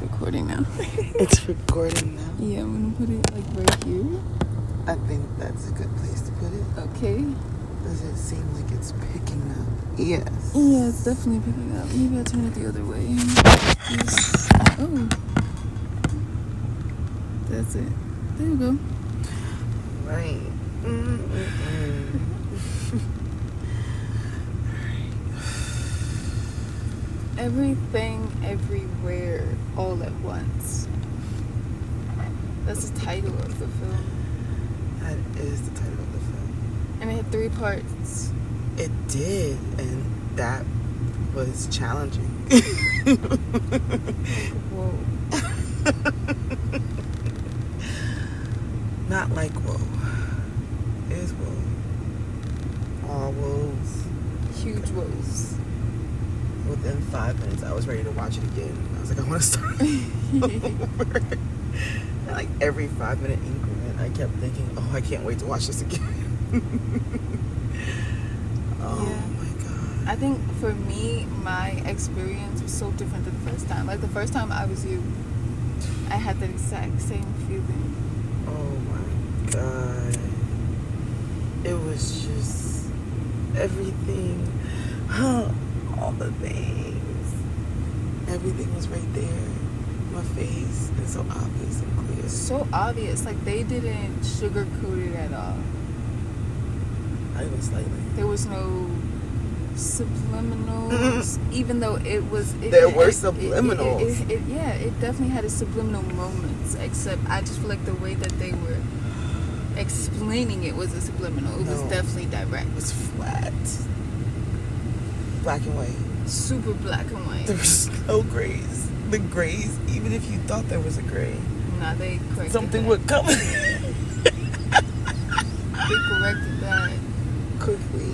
it's recording now. It's recording now? Yeah, I'm gonna put it like right here. I think that's a good place to put it. Okay. Does it seem like it's picking up? Yes. Yeah, it's definitely picking up. Maybe I'll turn it the other way. Yes. Oh. That's it. There you go. Right. Everything, everywhere, all at once. That's the title of the film. That is the title of the film. And it had 3 parts. It did, and that was challenging. Whoa. Not like whoa. It is whoa. All woes. Huge woes. Within 5 minutes, I was ready to watch it again. I was like, I want to start over. And like every 5-minute increment, I kept thinking, oh, I can't wait to watch this again. Oh Yeah. my God. I think for me, my experience was so different than the first time. Like the first time I was you, I had the exact same feeling. Oh my God. It was just everything. All the things. Everything was right there. My face is so obvious and clear. So obvious. Like they didn't sugarcoat it at all. Not even slightly. There was no subliminals, even though it was. There were subliminals. It definitely had its subliminal moments. Except I just feel like the way that they were explaining it was a subliminal. It was definitely direct. It was flat. Black and white. Super black and white. There was no grays. The grays, even if you thought there was a gray, Nah, they corrected something that. would come. They corrected that. Quickly.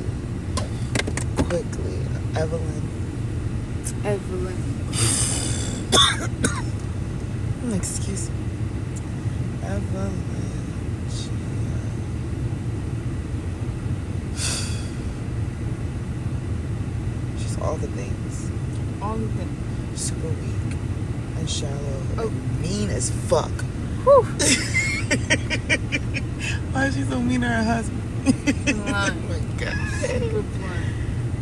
Evelyn. Excuse me. Evelyn. She's all the things. All of them. Super weak and shallow Oh. and mean as fuck. Whew. Why is she so mean to her husband? Blunt. Oh my God. Super blunt.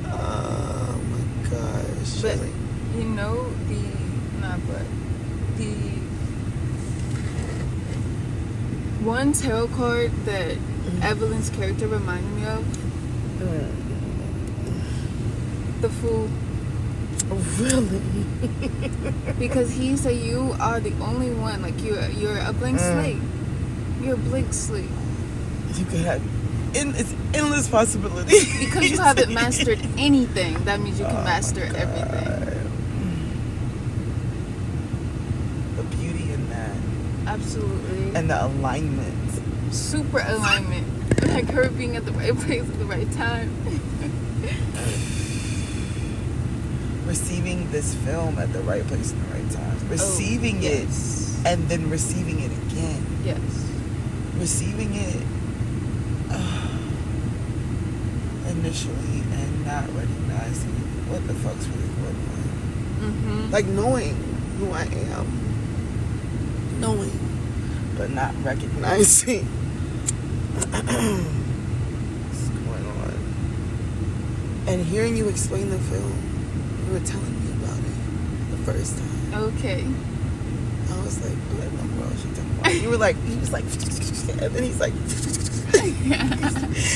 Oh my gosh. But Like, you know the one tarot card that Evelyn's character reminded me of, the Fool. really? Because he said you are the only one. Like you're a blank slate. You're a blank slate. You could have it's endless possibilities. Because you haven't mastered anything, that means you can master everything. The beauty in that. Absolutely. And the alignment. Super alignment. Like her being at the right place at the right time. Receiving this film at the right place at the right time. Receiving it and then receiving it again. Yes. Receiving it initially and not recognizing what the fuck's really going on. Mm-hmm. Like knowing who I am. Knowing. But not recognizing what's going on. And hearing you explain the film, you were telling me about it the first time. Okay. I was like, what in the world is she talking about? You were like, he was like, and then he's like,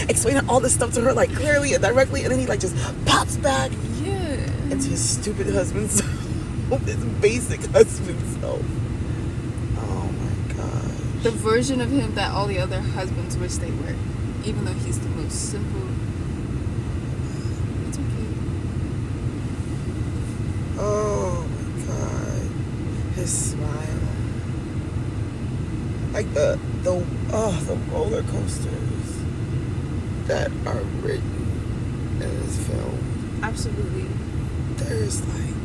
explaining all this stuff to her like clearly and directly, and then he like just pops back into his stupid husband's self, his basic husband self. Oh my God. The version of him that all the other husbands wish they were. Even though he's the most simple. It's okay. Oh my God. His smile. Like the roller coasters that are written in this film. Absolutely. There's like,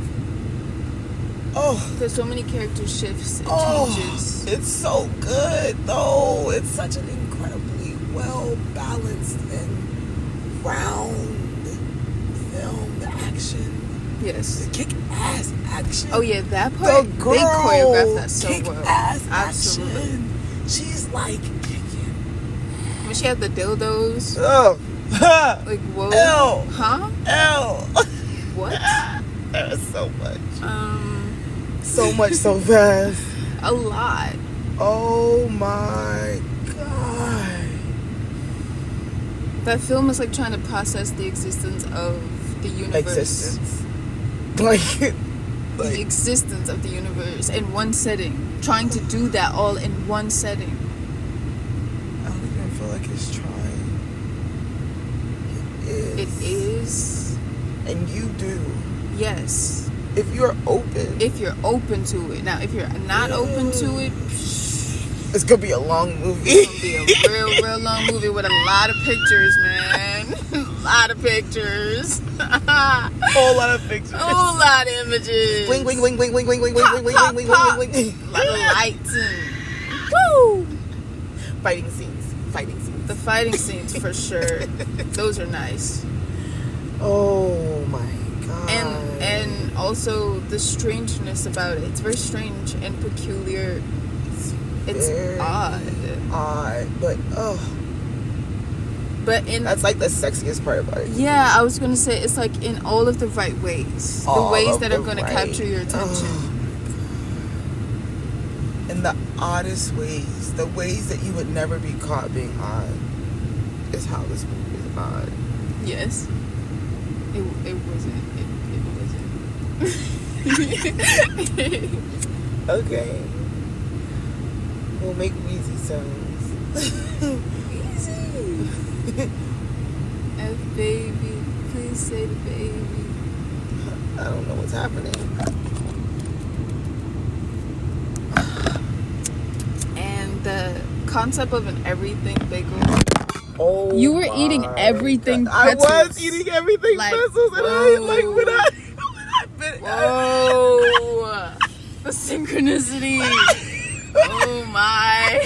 there's so many character shifts and changes. It's so good though. It's such an incredibly well balanced and round film. The action, Yes. Kick-ass action. Oh yeah, that part. The girl, they choreographed that so well. kick-ass Absolutely. action. She's like kicking. When she had the dildos. Oh. Like, whoa. Ew. Huh? Ew. What? That was so much. So much so fast. A lot. Oh my god. That film is like trying to process the existence of the universe. The existence of the universe in one setting. Trying to do that all in one setting. I don't even feel like it's trying. It is. And you do. Yes. If you're open. If you're open to it. Now, if you're not open to it, it's gonna be a long movie. It's gonna be a real long movie with a lot of pictures, man. A lot of pictures. Whole lot of pictures. Whole lot of images. Wing, wing, wing, wing, wing, wing, wing, Pop, wing, wing, pop, wing, pop. wing, wing, wing. A lot of lights and woo. Fighting scenes. Fighting scenes. The fighting scenes for sure. Those are nice. Oh my god. And also the strangeness about it. It's very strange and peculiar. It's odd. But But in that's like the sexiest part about it. Yeah, I was gonna say it's like in all of the right ways. The ways that are gonna capture your attention. In the oddest ways. The ways that you would never be caught being odd is how this movie is odd. Yes. It wasn't. It wasn't. Okay. We'll make wheezy sounds. Easy. F baby, please say the baby. I don't know what's happening. And the concept of an everything bagel. Oh, You were eating everything pretzels. I was eating everything Like, pretzels, and I like when I Whoa. The synchronicity. Oh my.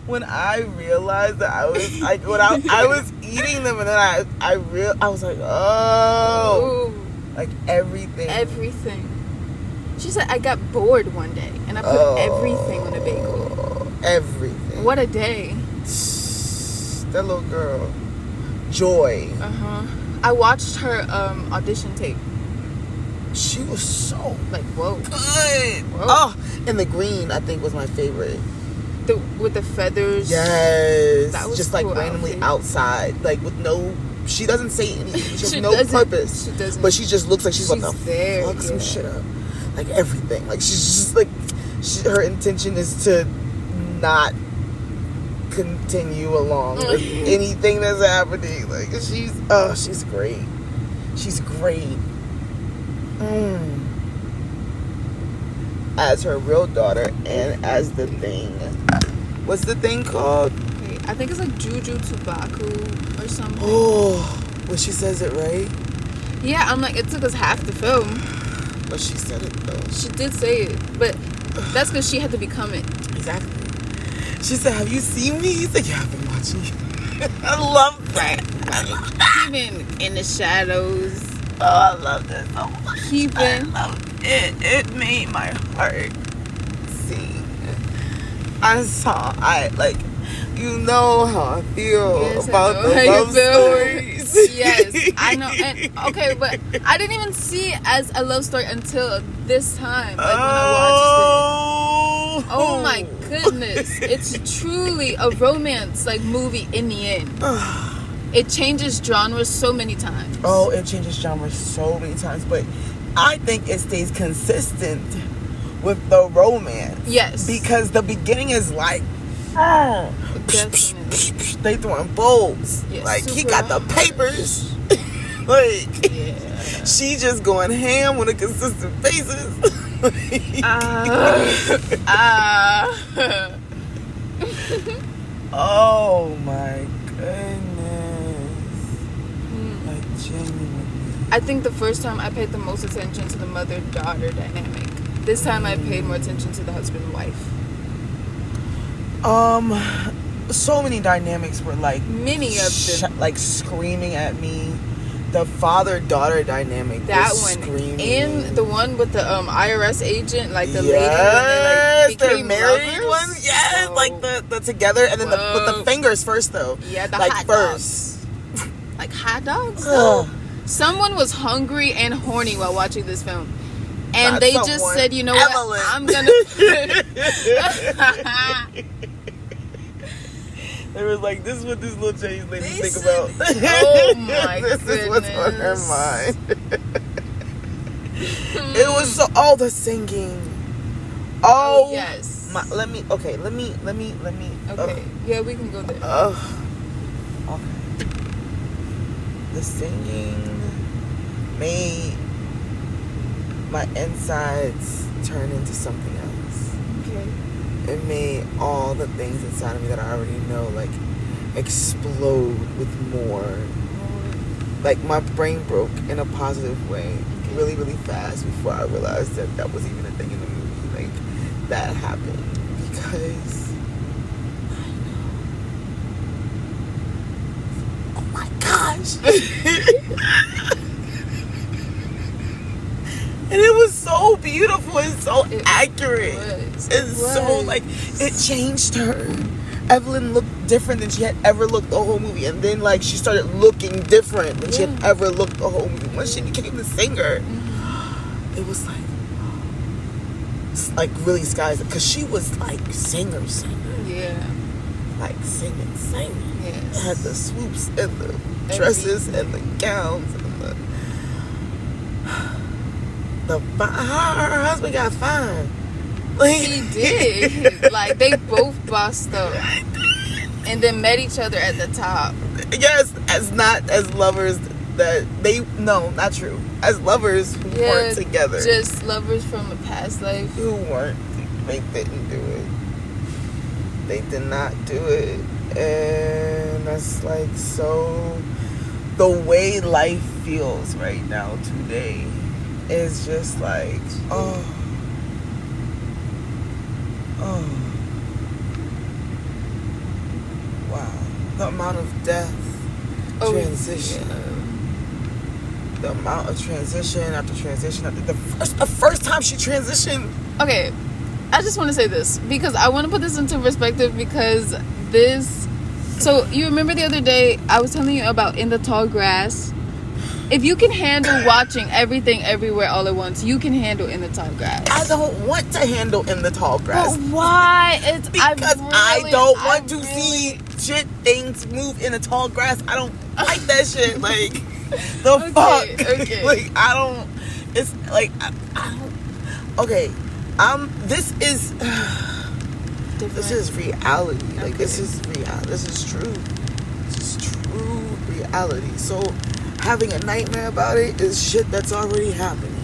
When I realized that I was like, when I was eating them, and then I was like, oh, Ooh. like everything. She said I got bored one day and I put everything on a bagel. Everything. What a day. That little girl, Joy. I watched her audition tape. She was so Like, whoa. good. Whoa. Oh, and the green I think was my favorite. With the feathers. Yes. That was just cool like randomly outfit. outside, like with no. She doesn't say anything. She has She no doesn't. purpose. She doesn't. But she just looks like she's about to there, fuck some yeah. shit up. Like everything. Like she's just like, her intention is to not continue along with anything that's happening. Like she's great. She's great. As her real daughter and as the thing. What's the thing called? Okay, I think it's like Juju Tubaku or something. Oh, when she says it right. Yeah, I'm like, it took us half the film. But she said it though. She did say it, but that's because she had to become it. Exactly. She said, "Have you seen me?" He's like, "Yeah, I've been watching you." I love that. Even in the shadows. Oh, I love this so much. Even. I love it. It made my heart sing. You know how I feel about the love stories. Yes, I know. And okay, but I didn't even see it as a love story until this time. Like when I watched it. Oh my goodness. It's truly a romance like movie in the end. It changes genres so many times. Oh, it changes genres so many times, but I think it stays consistent with the romance. Yes. Because the beginning is like, Definitely. they throwing bulbs. Yes, Like, he super got the papers. Like, Yeah. she just going ham on a consistent basis. Oh my goodness. Like, genuinely. I think the first time I paid the most attention to the mother-daughter dynamic. This time I paid more attention to the husband-wife. So many dynamics were like Many of them. like screaming at me. The father-daughter dynamic. That was one. screaming. And the one with the IRS agent, like the lady yes, when they they're became married lovers. ones. Yes, Whoa. like the together, and then with the fingers first though. Yeah, the like hot first. dogs. Like hot dogs. Though? Someone was hungry and horny while watching this film, and Not they someone. just said, "You know Evelyn. what? I'm gonna." They was like, "This is what this little Chinese lady They think said- about." Oh my This goodness. is what's on her mind. It was so. Oh, the singing. Oh yes. let me. Okay. Okay. Yeah, we can go there. Okay. The singing made my insides turn into something else. Okay. It made all the things inside of me that I already know, like, explode with more. Like, my brain broke in a positive way really, really fast before I realized that that was even a thing in the movie. Like, that happened. Because I know. Oh my gosh. And it was so beautiful and so accurate. It's so, like, it changed her. Evelyn looked different than she had ever looked the whole movie. And then, like, she started looking different than she had ever looked the whole movie. Once she became the singer, it was like really skies. Because she was, like, singer. Yeah. Like, singing. Yes. Had the swoops and the dresses and the gowns and her husband got fine. Like, He did. Like, they both bossed up. And then met each other at the top. Yes, as lovers that they, no, not true. As lovers who weren't together. Just lovers from a past life. Who weren't. They didn't do it. They did not do it. And that's like so. The way life feels right now today is just like, oh. Wow. The amount of death, transition. Yeah. The amount of transition after transition after the first time she transitioned. Okay, I just want to say this because I want to put this into perspective because this. So you remember the other day I was telling you about In the Tall Grass. If you can handle watching everything everywhere all at once, you can handle In the Tall Grass. I don't want to handle In the Tall Grass. But why? Because I don't want to see shit things move in the tall grass. I don't like that shit. Like, the fuck. Okay. Like, I don't. It's like, I don't. Okay. This is. This is reality. Like, Okay. this is reality. This is true. This is true reality. So, having a nightmare about it is shit that's already happening.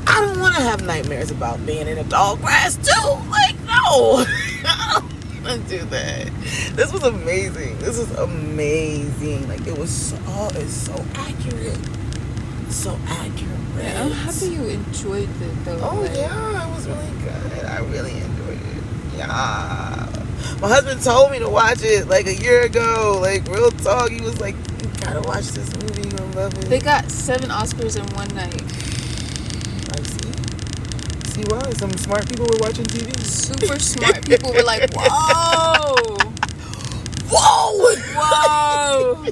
I don't want to have nightmares about being in a tall grass too. Like, no. I don't want to do that. This was amazing. This is amazing. Like, it's so accurate. So accurate. Yeah, I'm happy you enjoyed it though. Oh, like, yeah. It was really good. I really enjoyed it. Yeah. My husband told me to watch it like a year ago. Like, real talk. He was like, you gotta watch this movie. You're gonna love it. They got 7 Oscars in one night. I see. See why? Some smart people were watching TV. Super smart people were like, whoa! Whoa! Whoa!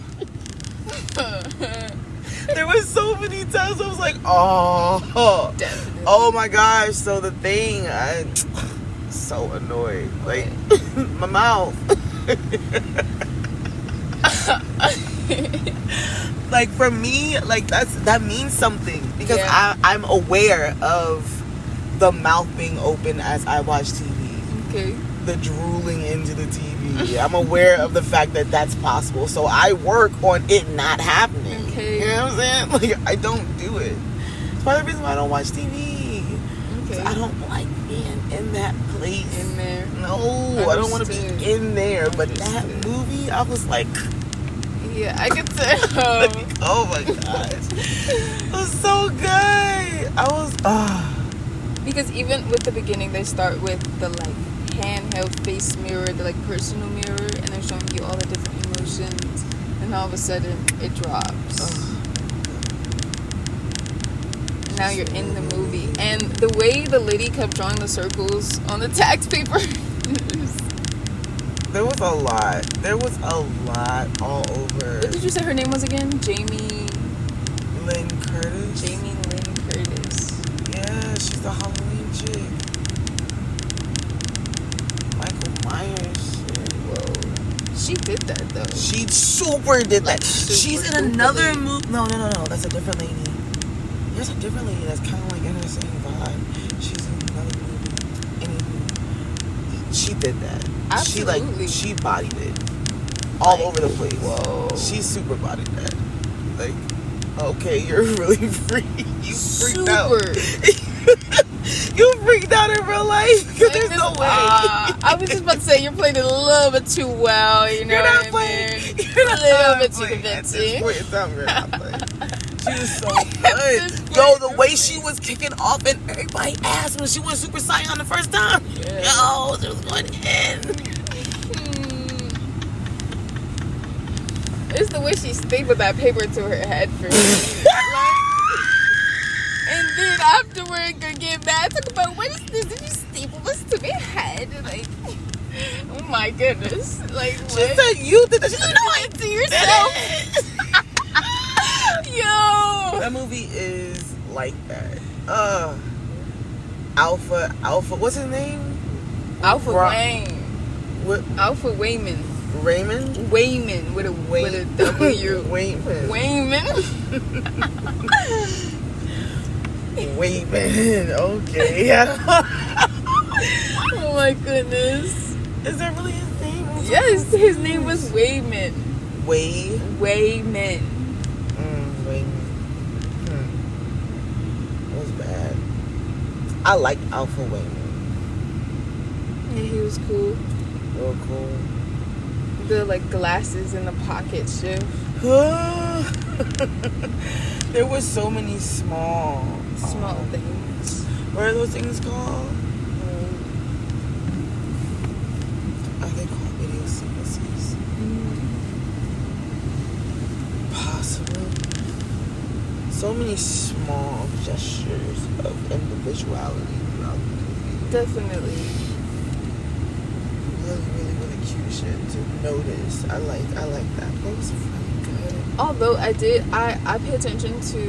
There was so many times I was like, oh. Definitely. Oh my gosh. So the thing, I'm so annoyed. Like, my mouth. Like, for me, like, that means something. Because I'm aware of the mouth being open as I watch TV. Okay. The drooling into the TV. I'm aware of the fact that that's possible. So I work on it not happening. Okay. You know what I'm saying? Like, I don't do it. It's part of the reason why I don't watch TV. Okay. I don't like being in that place. In there. No, I don't want to be in there. But that movie, I was like... Yeah, I could tell. Like, oh my gosh. It was so good. I was... Because even with the beginning, they start with the like handheld face mirror, the like personal mirror, and they're showing you all the different emotions and and all of a sudden it drops. Now you're in the movie, and the way the lady kept drawing the circles on the tax paper. There was a lot. There was a lot all over. What did you say her name was again? Jamie Lynn Curtis. Jamie Lynn Curtis. Yeah, she's the Halloween chick. Michael Myers shit. Whoa. She did that though. She super did that. Like, super She's in another movie. No. That's a different lady. There's a different lady that's kind of like in her same vibe. She's in another movie. And she did that. Absolutely. She bodied it all Like, over the place. whoa. She super bodied that. Like, okay, you're really freaked. You freaked out. You freaked out in real life because there's no way. I was just about to say you're playing it a little bit too well. You know You're what not I playing. mean? You're not a little bit too playing. At this convincing. point in time, you're not playing. She was so good. Yo, the way she was kicking off and everybody asked when she went Super Saiyan the first time. Yeah. Yo, she was going in. It's the way she stapled that paper to her head for me. And then afterward, gonna get mad. Talk about, what is this? Did you staple this to my head? Like, oh my goodness. Like, what? She said you did that. She said, no, I to yourself. Yo. That movie is like that. Alpha. What's his name? Alpha Ro- Wayne. What? Alpha Wayman. Raymond? Wayman with a W. Wayman. Wayman. Wayman. Okay. Oh my goodness. Is that really his name? Yes, his name was Wayman. Wayman. Wayman. It was bad. I liked Alpha Wayman. Yeah, he was cool. Real cool. The like glasses in the pocket shift. There were so many small Things. What are those things called? Are they called idiosyncrasies? Possibly. So many small gestures of individuality throughout the movie. Definitely. Really cute shit to notice. I like that. That was really good. Although I pay attention to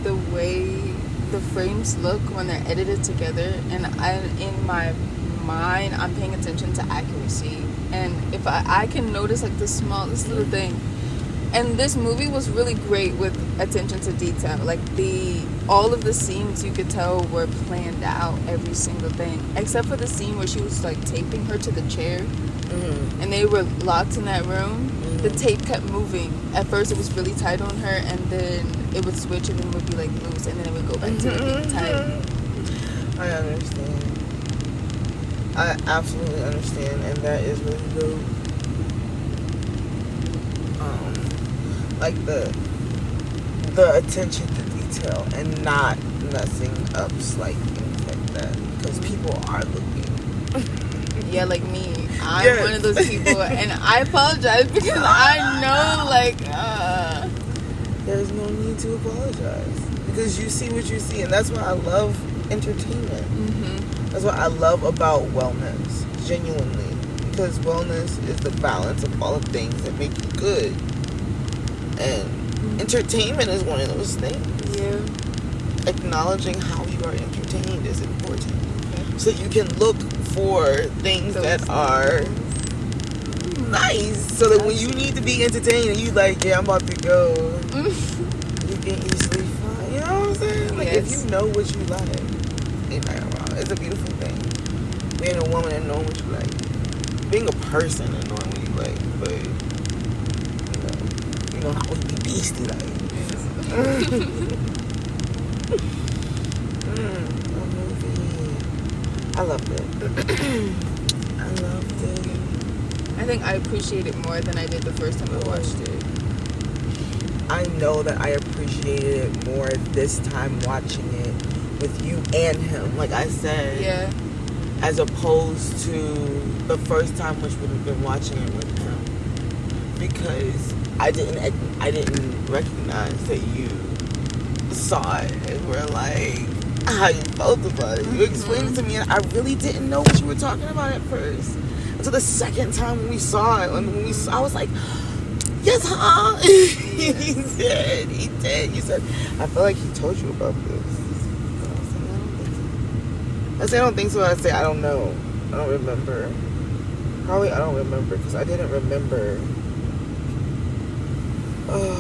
the way the frames look when they're edited together, and in my mind I'm paying attention to accuracy, and if I can notice like the smallest little thing. And this movie was really great with attention to detail. Like all of the scenes you could tell were planned out, every single thing, except for the scene where she was like taping her to the chair, and they were locked in that room. The tape kept moving. At first it was really tight on her, and then it would switch and then it would be like loose, and then it would go back to being tight. I understand. I absolutely understand, and that is really good. Like the attention to detail and not messing up slight things like that, because people are looking. Yeah, like me. I'm one of those people, and I apologize because I know, like, there's no need to apologize, because you see what you see, and that's why I love entertainment. That's what I love about wellness, genuinely, because wellness is the balance of all of things that make you good, and entertainment is one of those things. Yeah. Acknowledging how you are entertained is important, so you can look for things that are nice, so that when you need to be entertained and you like, yeah, I'm about to go, you can easily find, you know what I'm saying? Like, if you know what you like, it's a beautiful thing. Being a woman and knowing what you like, being a person and knowing what you like, but you know how we be beastie like. I loved it. I loved it. I think I appreciate it more than I did the first time I watched it. I know that I appreciated it more this time watching it with you and him, like I said. Yeah. As opposed to the first time, which would have been watching it with him. Because I didn't recognize that you saw it and were like, how you felt about it. You explained it to me, and I really didn't know what you were talking about at first until the second time when we saw it. And I was like, yes, huh? He did. You said, I feel like he told you about this. I said, I don't think so. I say, I don't know. I don't remember. Probably I don't remember because I didn't remember. Oh,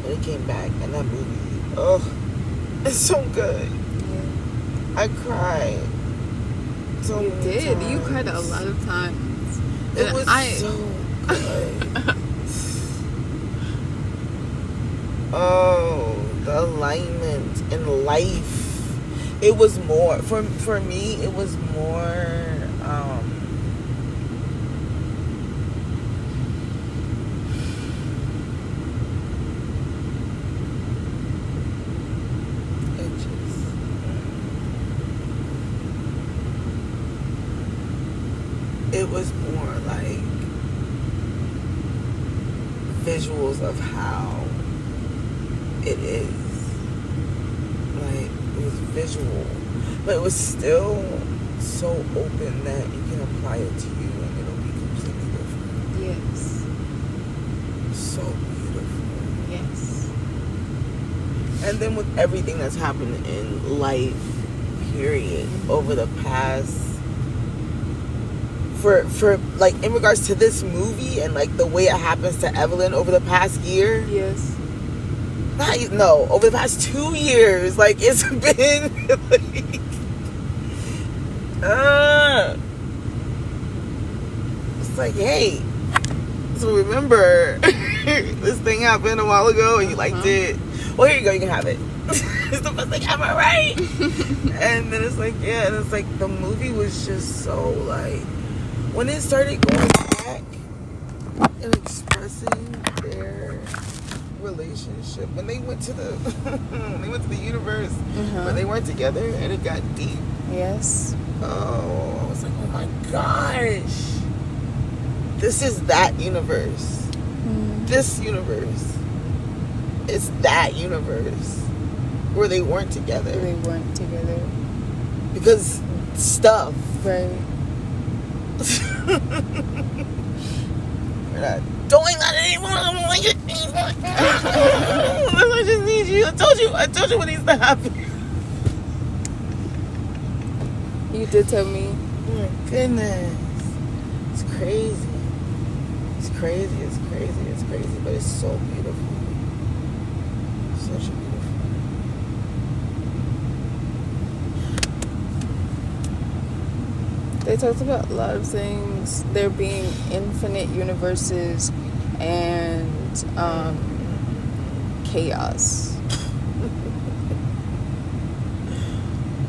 when it came back and that movie. Oh, it's so good. I cried. So you many did. times. You cried a lot of times. It was so good. Oh, the alignment in life. It was more for me. It was more. It was more like visuals of how it is. Like, it was visual, but it was still so open that you can apply it to you and it'll be completely different. Yes. So beautiful. Yes. And then with everything that's happened in life, period, over the past, for like in regards to this movie and like the way it happens to Evelyn over the past year. Yes. Over the past 2 years, like it's been like, it's like, hey, so remember this thing happened a while ago and you liked it. Well, here you go, you can have it. It's the best thing ever, right? And then it's like, yeah, and it's like the movie was just so like, when it started going back and expressing their relationship, when they went to the universe, but they weren't together and it got deep. Yes. Oh, I was like, oh my gosh, this is that universe. This universe is that universe where they weren't together. Because stuff. Right. We're not doing that anymore. I don't like it anymore. I just need you. I told you what needs to happen. You did tell me. Oh my goodness. It's crazy. It's crazy. But it's so beautiful. Such a beautiful. They talked about a lot of things. There being infinite universes and chaos.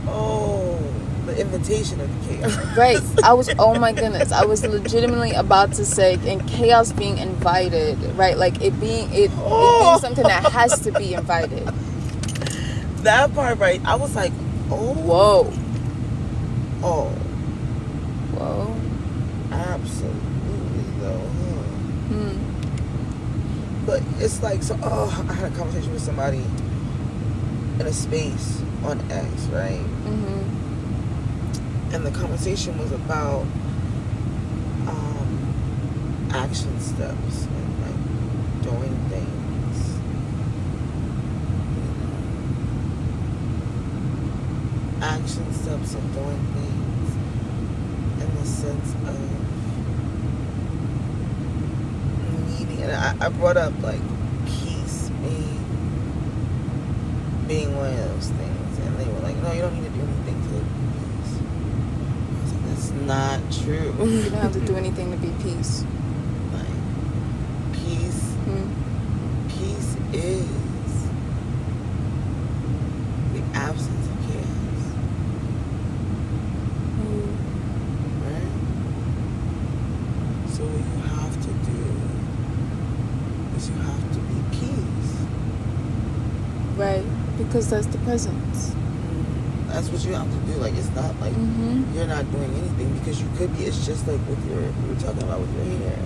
Oh, the invitation of the chaos. Right. Oh my goodness. I was legitimately about to say, and chaos being invited, right? Like it being something that has to be invited. That part, right? I was like, oh. Whoa. Oh. Whoa. Absolutely, though. Huh? But it's like, so, I had a conversation with somebody in a space on X, right? And the conversation was about action steps and like doing things. Action steps and doing things in the sense of needing, and I brought up like peace being one of those things, and they were like, no, you don't need to do anything to not true. You don't have to do anything to be peace. Like peace is the absence of chaos. Right? So what you have to do is you have to be peace. Right, because that's the presence. That's what you have to do. Like, it's not like you're not doing anything, because you could be. It's just like with we were talking about with your hair.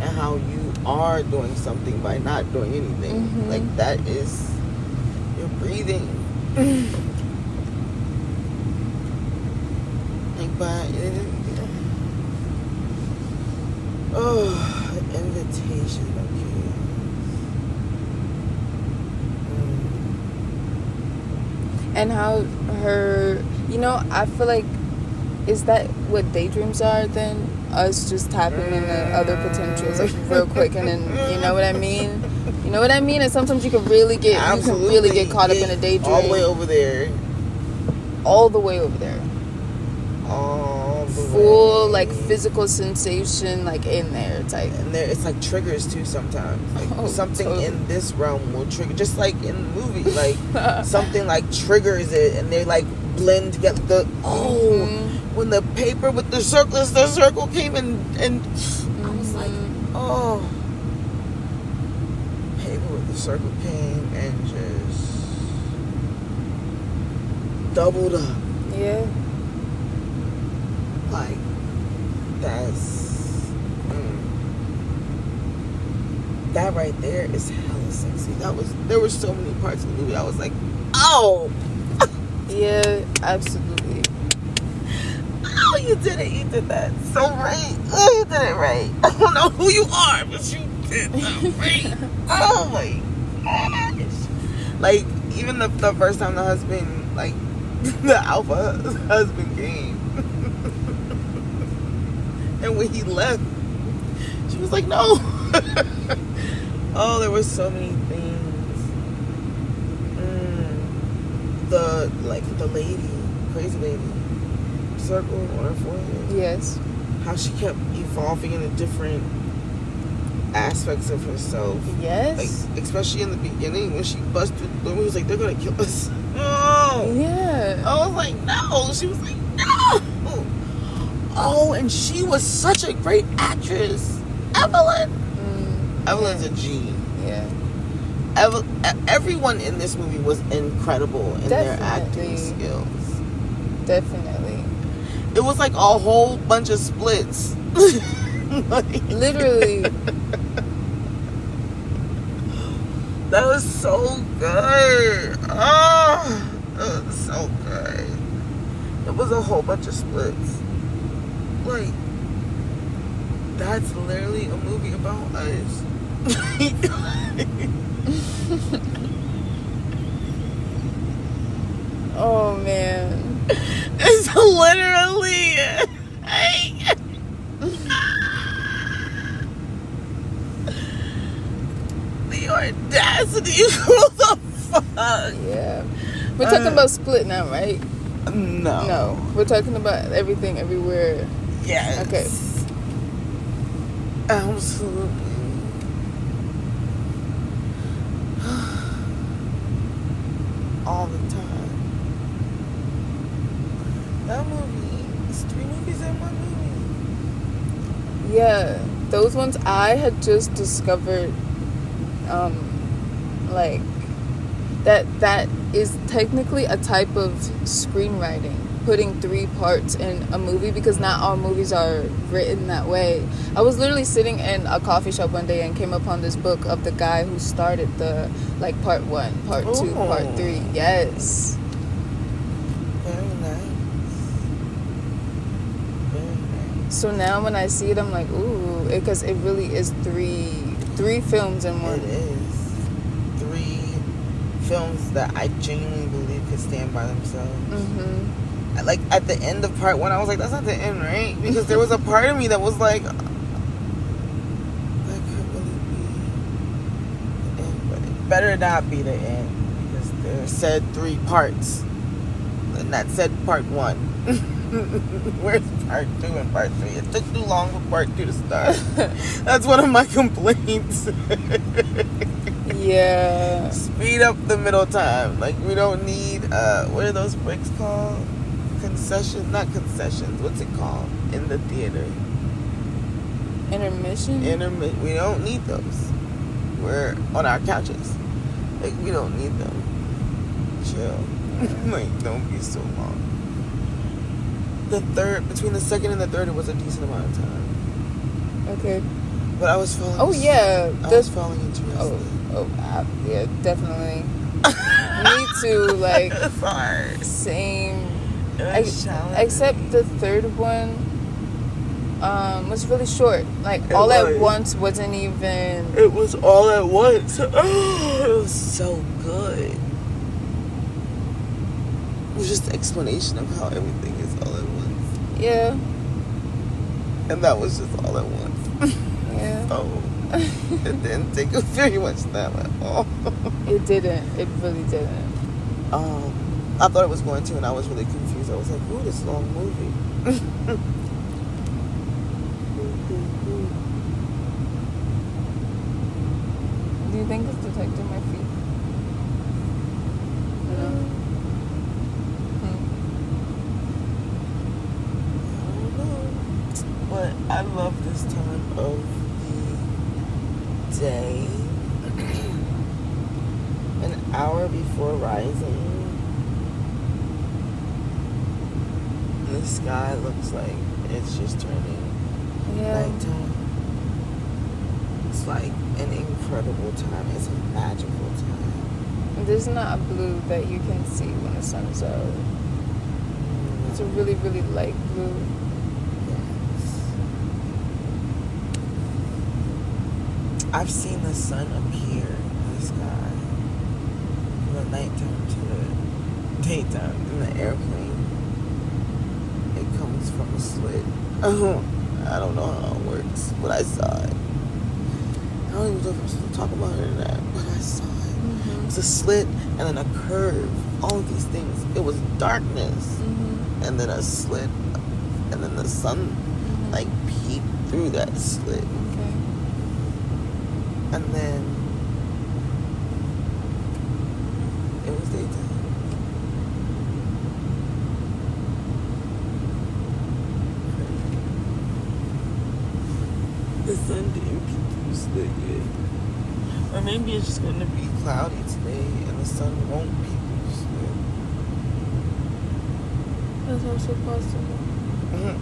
and how you are doing something by not doing anything. Mhm. Like, that is, you're breathing. Like, but oh, invitation. Okay. And how her, I feel like, is that what daydreams are then? Us just tapping into other potentials like real quick, and then you know what I mean? You know what I mean? And sometimes you can really get caught up in a daydream. All the way over there. All the way over there. All the Full way. like physical sensation like in there type. And there, it's like triggers too sometimes. Like something totally. in this realm will trigger, just like in the movie. Like something like triggers it, and they like blend together. When the paper with the circle came and I was like, oh. Paper with the circle came and just doubled up. Yeah. Like, that's that right there is hella sexy. There were so many parts of the movie I was like, oh. Yeah, absolutely. Oh, you did it. You did that so right. Oh, you did it right. I don't know who you are, but you did that right. Oh my gosh. Like, even the first time the husband, like, the alpha husband came. And when he left, she was like, no. Oh, there were so many things. The lady, crazy lady. Circle on her forehead. Yes. How she kept evolving into different aspects of herself. Yes. Like, especially in the beginning when she busted through the door, he was like, they're gonna kill us. Oh. Yeah. I was like, no. She was like, no. Oh, and she was such a great actress. Evelyn. Evelyn's a G. Yeah. Everyone in this movie was incredible in their acting skills. Definitely. It was like a whole bunch of splits. Like, literally. That was so good. Oh, that was so good. It was a whole bunch of splits. Like, that's literally a movie about us. Oh man. It's literally the audacity. What the fuck? Yeah. We're talking about Split now, right? No. No. We're talking about Everything Everywhere. Yes. Okay. Absolutely. All the time. That movie is 3 movies in 1 movie. Yeah. Those ones I had just discovered, like, that is technically a type of screenwriting, putting 3 parts in a movie, because not all movies are written that way. I was literally sitting in a coffee shop one day and came upon this book of the guy who started the, like, part 1, part 2, part 3. Yes. Very nice. Very nice. So now when I see it, I'm like, ooh, because it really is three films in one. It is 3 films that I genuinely believe could stand by themselves. Mm-hmm. Like, at the end of part 1, I was like, that's not the end, right? Because there was a part of me that was like, that could really be the end, but it better not be the end, because there said 3 parts, and that said part 1. Where's part 2 and part 3? It took too long for part 2 to start. That's one of my complaints. Yeah. Speed up the middle time. Like, we don't need, what are those breaks called? Not concessions. What's it called in the theater? Intermission? We don't need those. We're on our couches. Like, we don't need them. Chill. Like, don't be so long. Between the second and the third, it was a decent amount of time. Okay. But I was falling. Oh yeah, I was falling interested. Yeah, definitely. Me too. Like Sorry. same. Challenging. Except the third one was really short. Like It all was. at once wasn't even. It was all at once. Oh, it was so good. It was just the explanation of how everything is all at once. Yeah. And that was just all at once. Yeah. Oh. It didn't take very much time at all. It didn't. It really didn't. I thought it was going to, and I was really confused. I was like, ooh, this long movie. Do you think it's detecting my feet? No. I don't know. But I love this time of the day. An hour before rising. The sky looks like it's just turning nighttime. It's like an incredible time. It's a magical time. There's not a blue that you can see when the sun's out. It's a really, really light blue. Yes. I've seen the sun appear in the sky from the nighttime to the daytime in the airplane. It comes from a slit. I don't know how it works, but I saw it. I don't even know if I'm supposed to talk about it or not, but I saw it. Mm-hmm. It was a slit and then a curve. All of these things. It was darkness. Mm-hmm. And then a slit. And then the sun like peeped through that slit. Okay. And then it was daytime. The sun didn't peep through the slit yet. Or maybe it's just going to be cloudy today and the sun won't peep through the slit. That's also possible. Mm-hmm.